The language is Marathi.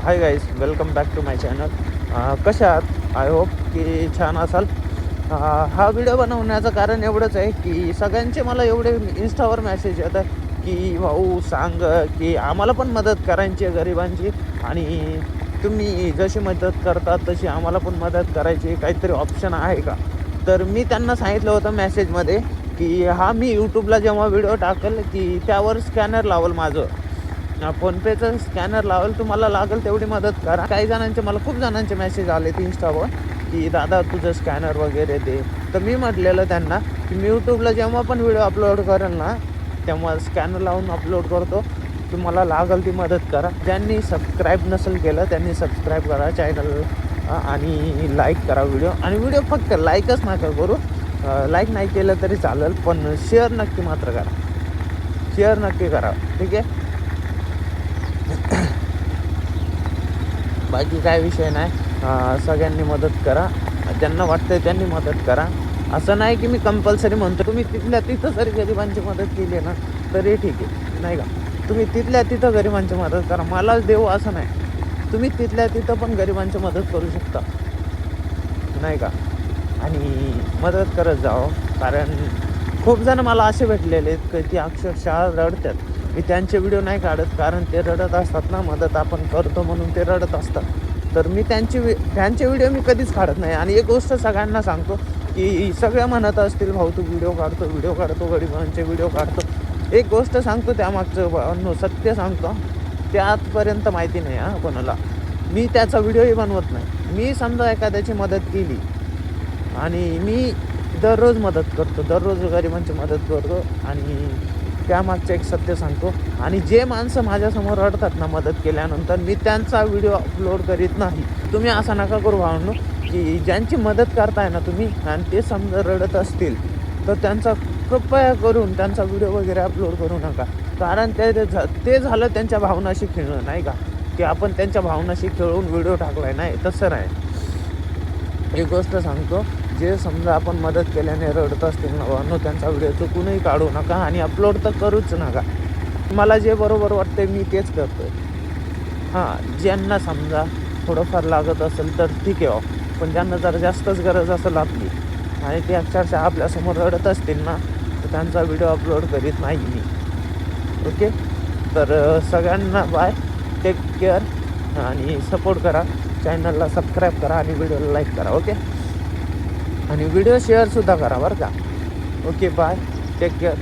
High guys, welcome back to my channel. कशा आहात? आय होप की छान असाल. हा व्हिडिओ बनवण्याचं कारण एवढंच आहे की सगळ्यांचे मला एवढे इन्स्टावर मेसेज येतात की भाऊ सांग की आम्हाला पण मदत करायची आहे गरिबांची, आणि तुम्ही जशी मदत करतात तशी आम्हाला पण मदत करायची, काहीतरी ऑप्शन आहे का? तर मी त्यांना सांगितलं होतं मेसेजमध्ये की मी यूट्यूबला जेव्हा व्हिडिओ टाकेल की त्यावर स्कॅनर लावेल, माझं फोनपेचं स्कॅनर लावेल, तुम्हाला लागेल तेवढी मदत करा. काही जणांचे, मला खूप जणांचे मेसेज आले ते इंस्टावर की दादा तुझं स्कॅनर वगैरे दे. तर मी म्हटलेलं त्यांना की मी यूट्यूबला जेव्हा पण व्हिडिओ अपलोड करेल ना, तेव्हा स्कॅनर लावून अपलोड करतो, तुम्हाला लागेल ती मदत करा. ज्यांनी सबस्क्राईब नसेल केलं त्यांनी सबस्क्राईब करा चॅनल, आणि लाईक करा व्हिडिओ. आणि व्हिडिओ फक्त लाईकच नका करू, लाईक नाही केलं तरी चालेल, पण शेअर नक्की मात्र करा, शेअर नक्की करा, ठीक आहे. बाकी काय विषय नाही. सगळ्यांनी मदत करा, ज्यांना वाटतं त्यांनी मदत करा. असं नाही की मी कंपल्सरी म्हणतो तुम्ही तिथल्या तिथं जरी गरिबांची मदत केली ना तरी ठीक आहे, नाही का. तुम्ही तिथल्या तिथं गरिबांची मदत करा, मलाच देऊ असं नाही. तुम्ही तिथल्या तिथं पण गरिबांची मदत करू शकता, नाही का. आणि मदत करत जावं, कारण खूप जण मला असे भेटलेले आहेत की ती अक्षरशः रडतात. मी त्यांचे व्हिडिओ नाही काढत, कारण ते रडत असतात ना, मदत आपण करतो म्हणून ते रडत असतात. तर मी त्यांचे व्हिडिओ मी कधीच काढत नाही. आणि एक गोष्ट सगळ्यांना सांगतो की सगळे म्हणत असतील भाऊ तू व्हिडिओ काढतो गरिबांचे व्हिडिओ काढतो. एक गोष्ट सांगतो त्यामागचं सत्य सांगतो, ते आजपर्यंत माहिती नाही कोणाला. मी त्याचा व्हिडिओही बनवत नाही. मी समजा एखाद्याची मदत केली आणि मी दररोज मदत करतो, दररोज गरिबांची मदत करतो, आणि त्यामागचं एक सत्य सांगतो. आणि जे माणसं माझ्यासमोर रडतात ना मदत केल्यानंतर, मी त्यांचा व्हिडिओ अपलोड करीत नाही. तुम्ही असं नका करू भावनो की ज्यांची मदत करताय ना तुम्ही आणि ते समजा रडत असतील तर त्यांचा कृपया करून त्यांचा व्हिडिओ वगैरे अपलोड करू नका. कारण ते झालं त्यांच्या भावनाशी खेळणं, नाही का, की आपण त्यांच्या भावनाशी खेळून व्हिडिओ टाकलाय. नाही, तसं नाही. एक गोष्ट सांगतो, जे समजा आपण मदत केल्याने रडत असतील ना भावांनो, त्यांचा व्हिडिओ चुकूनही काढू नका आणि अपलोड तर करूच नका. मला जे बरोबर वाटतं मी तेच करतो आहे. ज्यांना समजा थोडंफार लागत असेल तर ठीक आहे, पण ज्यांना जर जास्तच गरज असेल आपली आणि ते अक्षरशः आपल्यासमोर रडत असतील ना, तर त्यांचा व्हिडिओ अपलोड करीत नाही मी. ओके, तर सगळ्यांना बाय, टेक केअर, आणि सपोर्ट करा, चॅनलला सबस्क्राईब करा आणि व्हिडिओला लाईक करा. ओके, आणि व्हिडिओ शेअरसुद्धा करा बरं का. Okay, bye, take care.